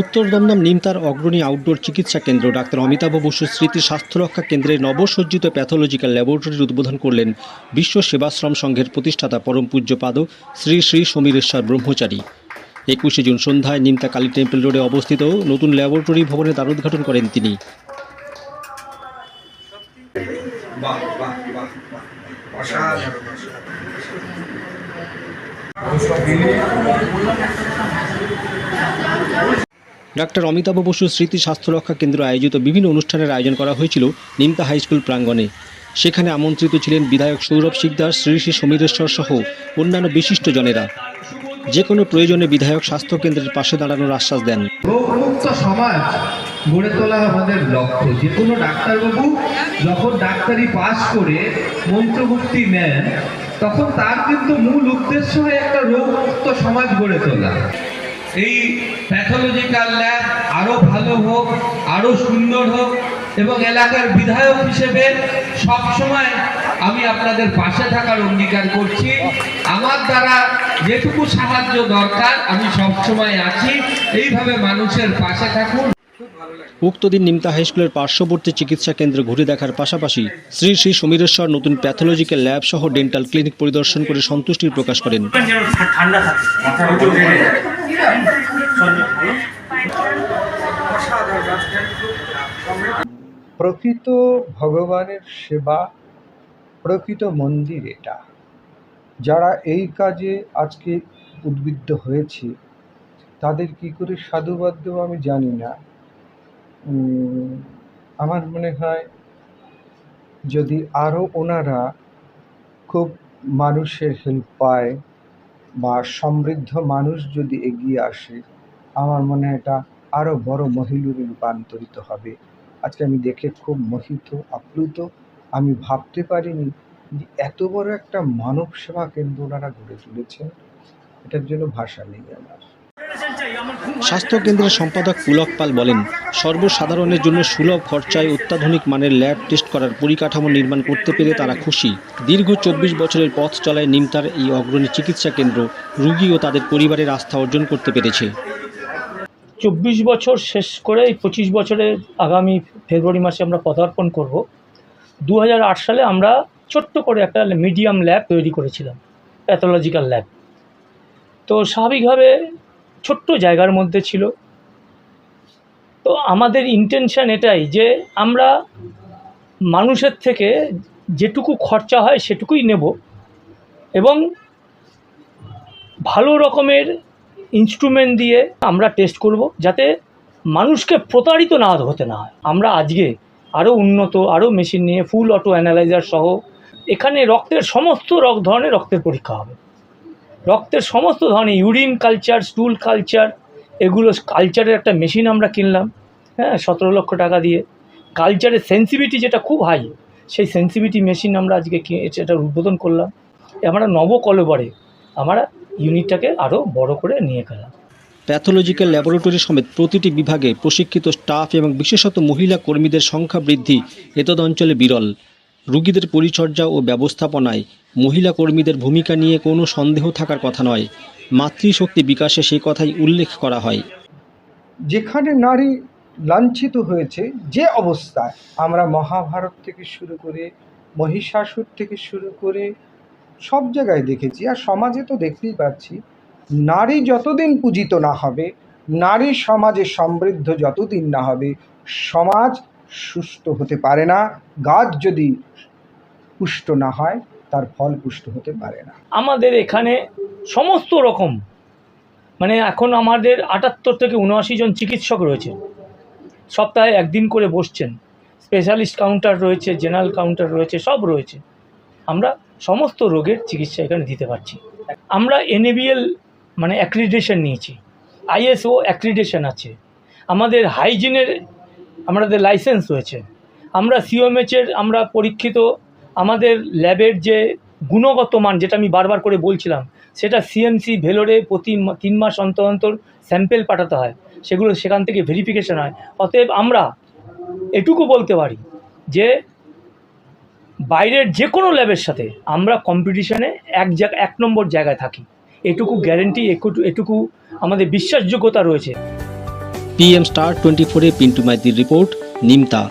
উত্তর দমদম নিমতার অগ্রণী আউটডোর চিকিৎসা কেন্দ্র ডাক্তার অমিতাভ বসু স্মৃতি স্বাস্থ্যরক্ষা কেন্দ্রের নবসজ্জিত প্যাথোলজিক্যাল ল্যাবরেটরির উদ্বোধন করলেন বিশ্ব সেবাশ্রম সংঘের প্রতিষ্ঠাতা পরম পূজ্যপাদ শ্রী শ্রী সমীরেশ্বর ব্রহ্মচারী। 21শে জুন সন্ধ্যায় নিমতা কালী টেম্পল রোডে অবস্থিত নতুন ল্যাবরেটরি ভবনে তার উদ্ঘাটন করেন তিনি। ডাক্তার অমিতাভ বসু স্মৃতি স্বাস্থ্যরক্ষা কেন্দ্র আয়োজিত বিভিন্ন অনুষ্ঠানের আয়োজন করা হয়েছিল নিমতা হাইস্কুল প্রাঙ্গণে। সেখানে আমন্ত্রিত ছিলেন বিধায়ক সৌরভ শিকদার, শ্রী শ্রী সমীরেশ্বর সহ অন্যান্য বিশিষ্টজনেরা। যে কোনো প্রয়োজনে বিধায়ক স্বাস্থ্য কেন্দ্রের পাশে দাঁড়ানোর আশ্বাস দেন। রোগমুক্ত সমাজ গড়ে তোলা আমাদের লক্ষ্য। যে কোনো ডাক্তারবাবু যখন ডাক্তারি পাশ করে মন্ত্রমুক্তি নেন তখন তার কিন্তু মূল উদ্দেশ্য হয় একটা রোগমুক্ত সমাজ গড়ে তোলা। এই প্যাথোলজিক্যাল ল্যাব আরো ভালো হোক, আরো সুন্দর হোক, এবং এলাকার বিধায়ক হিসেবে সবসময় আমি আপনাদের পাশে থাকার অঙ্গীকার করছি। আমার দ্বারা যেটুকু সাহায্য দরকার আমি সবসময় আছি। এইভাবে মানুষের পাশে থাকুন। উক্ত দিন নিমতা হাইস্কুলের পার্শ্ববর্তী চিকিৎসা কেন্দ্র ঘুরে দেখার পাশাপাশি শ্রী শ্রী সমীরেশ্বর নতুন প্যাথোলজিক্যাল ল্যাব সহ ডেন্টাল ক্লিনিক পরিদর্শন করে সন্তুষ্টির প্রকাশ করেন। প্রকৃত ভগবানের সেবা, প্রকৃত মন্দির এটা। যারা এই কাজে আজকে উদ্বুদ্ধ হয়েছে তাদের কি করে সাধুবাদ দেব আমি জানি না। আমার মনে হয় যদি আরও ওনারা খুব মানুষের হেল্প পায় বা সমৃদ্ধ মানুষ যদি এগিয়ে আসে, আমার মনে হয় এটা আরও বড় মহিলুরে রূপান্তরিত হবে। আজকে আমি দেখে খুব মোহিত, আপ্লুত। আমি ভাবতে পারিনি যে এত বড় একটা মানব সেবা কেন্দ্র ওনারা গড়ে তুলেছেন। এটার জন্য ভাষা নেই আমার। স্বাস্থ্য কেন্দ্রের সম্পাদক পুলক পাল বলেন, সর্বসাধারণের জন্য সুলভ খরচায় অত্যাধুনিক মানের ল্যাব টেস্ট করার পরিকাঠামো নির্মাণ করতে পেরে তারা খুশি। দীর্ঘ 24 বছরের পথ চলায় নিমতার এই অগ্রণী চিকিৎসা কেন্দ্র রোগী ও তাদের পরিবারের আস্থা অর্জন করতে পেরেছে। 24 বছর শেষ করে এই 25 বছরে আগামী ফেব্রুয়ারি মাসে আমরা পদার্পণ করব। 2008 সালে আমরা ছোট্ট করে একটা মিডিয়াম ল্যাব তৈরি করেছিলাম, প্যাথোলজিক্যাল ল্যাব। তো স্বাভাবিকভাবে ছোট্ট জায়গার মধ্যে ছিল। তো আমাদের ইন্টেনশন এটাই যে আমরা মানুষের থেকে যেটুকু খরচা হয় সেটুকুই নেব এবং ভালো রকমের ইনস্ট্রুমেন্ট দিয়ে আমরা টেস্ট করব যাতে মানুষকে প্রতারিত না হতে না হয়। আমরা আজকে আরও উন্নত আরও মেশিন নিয়ে ফুল অটো অ্যানালাইজার সহ এখানে রক্তের সমস্ত ধরনের রক্তের পরীক্ষা হবে। রক্তের সমস্ত ধরনের ইউরিন কালচার, স্টুল কালচার, এগুলো কালচারের একটা মেশিন আমরা কিনলাম, 17 লক্ষ টাকা দিয়ে। কালচারের সেন্সিভিটি যেটা খুব হাই, সেই সেন্সিভিটি মেশিন আমরা আজকে এটা উদ্বোধন করলাম। আমরা নবকলেবরে আমরা ইউনিটটাকে আরও বড় করে নিয়ে গেলাম। প্যাথোলজিক্যাল ল্যাবরেটরি সমেত প্রতিটি বিভাগে প্রশিক্ষিত স্টাফ এবং বিশেষত মহিলা কর্মীদের সংখ্যা বৃদ্ধি এতদ অঞ্চলে বিরল। রোগীদের পরিচর্যা ও ব্যবস্থাপনায় মহিলা কর্মীদের ভূমিকা নিয়ে কোনো সন্দেহ থাকার কথা নয়। মাতৃশক্তি বিকাশে সেই কথাই উল্লেখ করা হয়। যেখানে নারী লাঞ্ছিত হয়েছে যে অবস্থায়, আমরা মহাভারত থেকে শুরু করে মহিষাসুর থেকে শুরু করে সব জায়গায় দেখেছি, আর সমাজে তো দেখতেই পাচ্ছি, নারী যতদিন পূজিত না হবে, নারী সমাজে সমৃদ্ধ যতদিন না হবে, সমাজ সুস্থ হতে পারে না। গাছ যদি পুষ্ট না হয় তার ফল পুষ্ট হতে পারে না। আমাদের এখানে সমস্ত রকম এখন আমাদের 78 থেকে 79 জন চিকিৎসক রয়েছে, সপ্তাহে একদিন করে বসছেন। স্পেশালিস্ট কাউন্টার রয়েছে, জেনারেল কাউন্টার রয়েছে, সব রয়েছে। আমরা সমস্ত রোগের চিকিৎসা এখানে দিতে পারছি। আমরা NABL অ্যাক্রিডিটেশন নিয়েছি, ISO অ্যাক্রিডিটেশন আছে, আমাদের হাইজিনের আমাদের লাইসেন্স রয়েছে, আমরা COMH-এর আমরা পরীক্ষিত। আমাদের ল্যাবের যে গুণগত মান, যেটা আমি বারবার করে বলছিলাম, সেটা CMC ভেলোরে প্রতি 3 মাস অন্তর অন্তর স্যাম্পেল পাঠাতে হয়, সেগুলো সেখান থেকে ভেরিফিকেশন হয়। অতএব আমরা এটুকু বলতে পারি যে বাইরের যে কোনো ল্যাবের সাথে আমরা কম্পিটিশনে এক নম্বর জায়গায় থাকি। এটুকু গ্যারেন্টি, এটুকু আমাদের বিশ্বাসযোগ্যতা রয়েছে। PM Star 24-এ পিন্টু মাইতির রিপোর্ট, নিমতা।